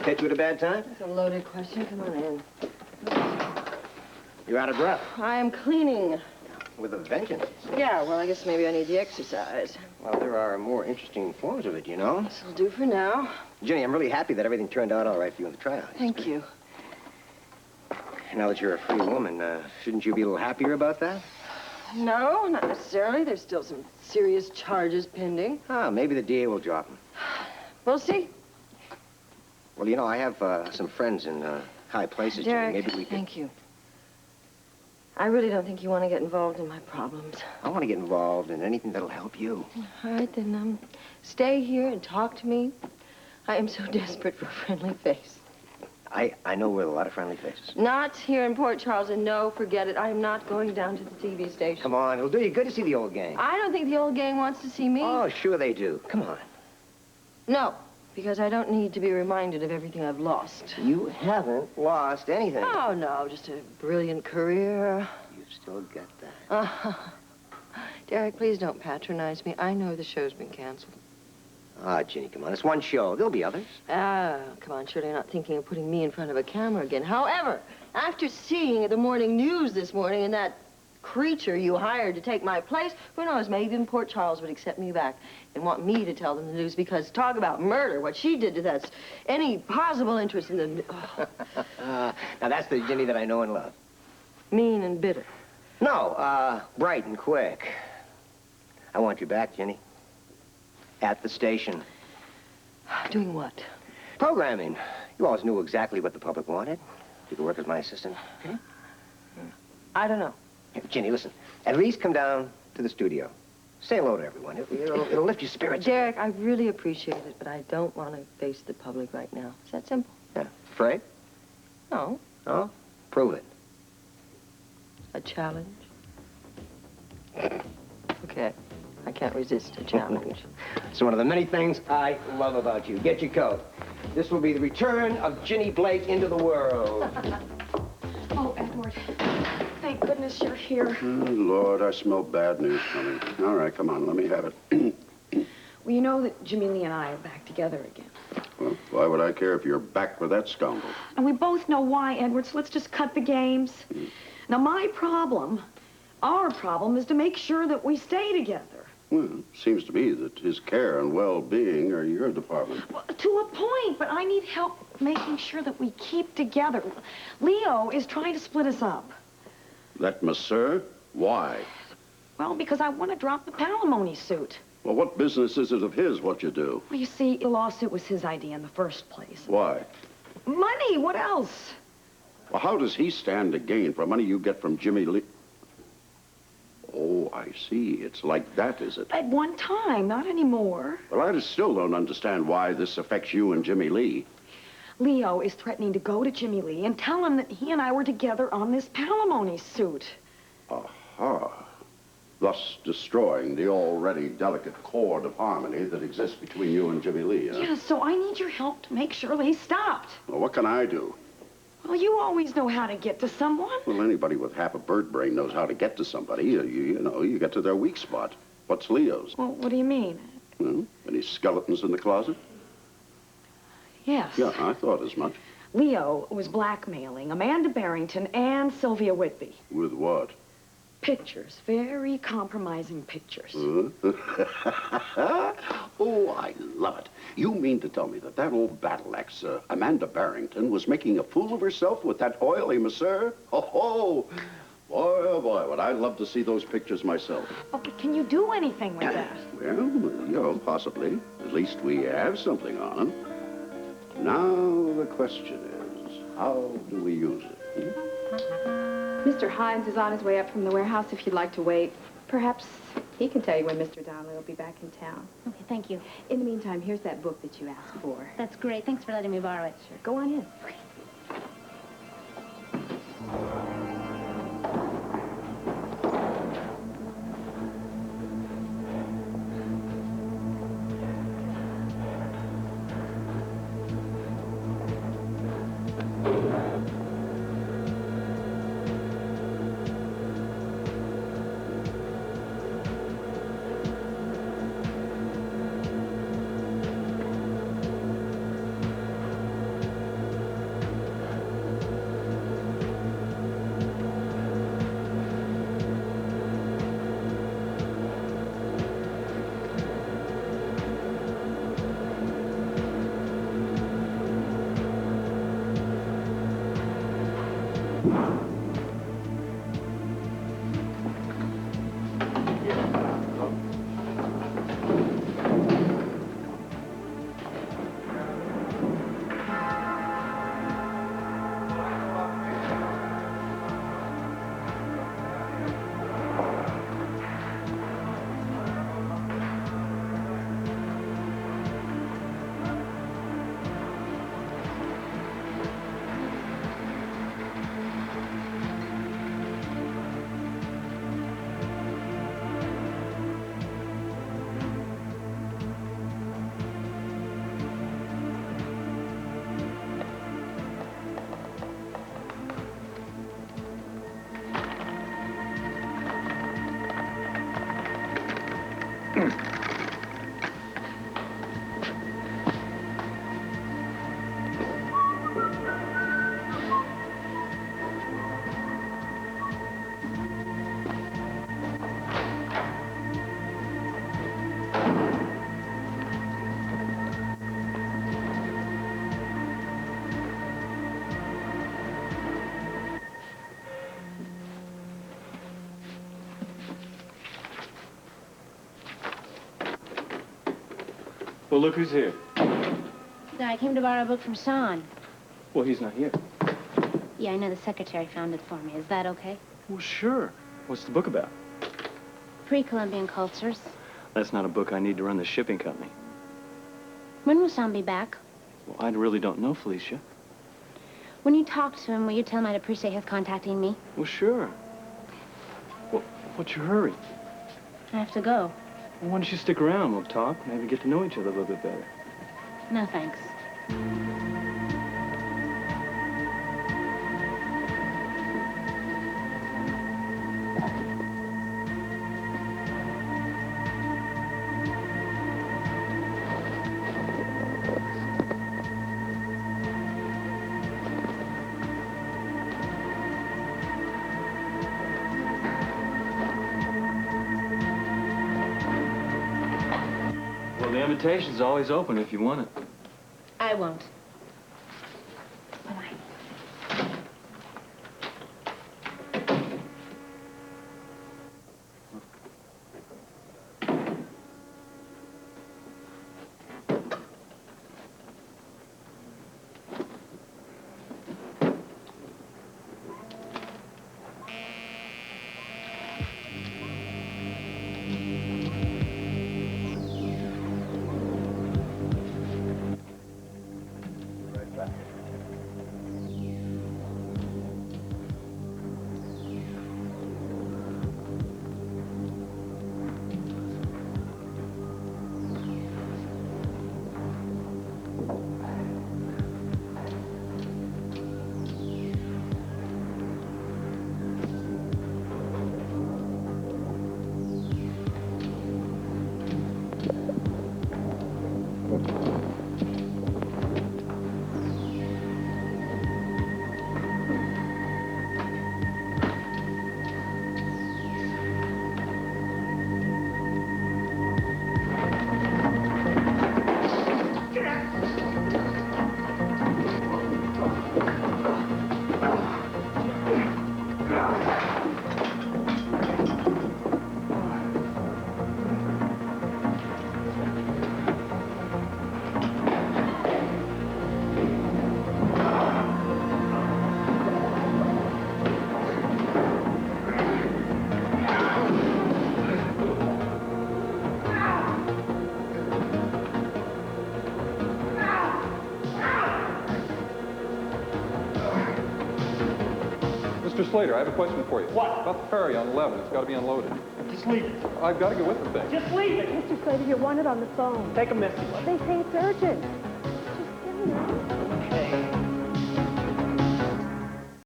Catch you at a bad time? That's a loaded question. Come on in. You're out of breath. I am cleaning. With a vengeance. Yeah, well, I guess maybe I need the exercise. Well, there are more interesting forms of it, you know. This'll do for now. Ginny, I'm really happy that everything turned out all right for you in the tryout. Thank you. Now that you're a free woman, shouldn't you be a little happier about that? No, not necessarily. There's still some serious charges pending. Ah, maybe the DA will drop them. We'll see. Well, you know, I have some friends in high places, Derek, Ginny. Maybe we could... thank you. I really don't think you want to get involved in my problems. I want to get involved in anything that'll help you. All right, then, stay here and talk to me. I am so desperate for a friendly face. I know with a lot of friendly faces. Not here in Port Charles, and no, forget it. I am not going down to the TV station. Come on, it'll do you good to see the old gang. I don't think the old gang wants to see me. Oh, sure they do. Come on. No, because I don't need to be reminded of everything I've lost. You haven't lost anything. Oh, no, just a brilliant career. You've still got that. Derek, please don't patronize me. I know the show's been canceled. Ah, Ginny, come on. It's one show. There'll be others. Come on. Surely you're not thinking of putting me in front of a camera again. However, after seeing the morning news this morning and that creature you hired to take my place, who knows, maybe even Port Charles would accept me back and want me to tell them the news, because talk about murder, what she did to that's any possible interest in the... Now, that's the Ginny that I know and love. Mean and bitter. No, bright and quick. I want you back, Ginny. At the station. Doing what? Programming. You always knew exactly what the public wanted. You could work as my assistant. Okay? I don't know. Hey, Ginny, listen. At least come down to the studio. Say hello to everyone. It'll lift your spirits. Derek, I really appreciate it, but I don't want to face the public right now. Is that simple? Yeah. Afraid? No. No? Prove it. A challenge? Okay. I can't resist a challenge. It's one of the many things I love about you. Get your coat. This will be the return of Ginny Blake into the world. Oh, Edward. Thank goodness you're here. Oh, Lord, I smell bad news coming. All right, come on, let me have it. Well, you know that Jimmy Lee and I are back together again. Well, why would I care if you're back with that scoundrel? And we both know why, Edward, so let's just cut the games. Now, our problem is to make sure that we stay together. Well, it seems to me that his care and well-being are your department. Well, to a point, but I need help making sure that we keep together. Leo is trying to split us up. That masseur? Why? Well, because I want to drop the palimony suit. Well, what business is it of his what you do? Well, you see, the lawsuit was his idea in the first place. Why? Money, what else? Well, how does he stand to gain from money you get from Jimmy Lee? Oh, I see. It's like that, is it? At one time, not anymore. Well, I just still don't understand why this affects you and Jimmy Lee. Leo is threatening to go to Jimmy Lee and tell him that he and I were together on this palimony suit. Aha. Thus destroying the already delicate chord of harmony that exists between you and Jimmy Lee, huh? Yeah, so I need your help to make sure he's stopped. Well, what can I do? Well, you always know how to get to someone. Well, anybody with half a bird brain knows how to get to somebody. You know, you get to their weak spot. What's Leo's? Well, what do you mean? Well, any skeletons in the closet? Yes. Yeah, I thought as much. Leo was blackmailing Amanda Barrington and Sylvia Whitby. With what? Pictures, very compromising pictures. Huh? Oh, I love it. You mean to tell me that that old battle axe, Amanda Barrington, was making a fool of herself with that oily masseur? Oh, boy, would I love to see those pictures myself. Oh, but can you do anything with that? Well, you know, possibly. At least we have something on him. Now the question is, how do we use it? Mr. Hines is on his way up from the warehouse if you'd like to wait. Perhaps he can tell you when Mr. Donnelly will be back in town. Okay, thank you. In the meantime, here's that book that you asked for. That's great. Thanks for letting me borrow it. Sure, go on in. Well, look who's here. I came to borrow a book from Sean. Well, he's not here. Yeah, I know the secretary found it for me. Is that okay? Well, sure. What's the book about? Pre-Columbian cultures. That's not a book I need to run the shipping company. When will Sean be back? Well, I really don't know, Felicia. When you talk to him, will you tell him I'd appreciate his contacting me? Well, sure. Well, what's your hurry? I have to go. Well, why don't you stick around? We'll talk, maybe get to know each other a little bit better. No, thanks. Well, the invitation's always open if you want it. I won't. Mr. Slater, I have a question for you. What? About the ferry on 11. It's got to be unloaded. Just leave it. I've got to get with the thing. Just leave it. Mr. Slater, you're wanted on the phone. Take a message. They say it's urgent. Just get me.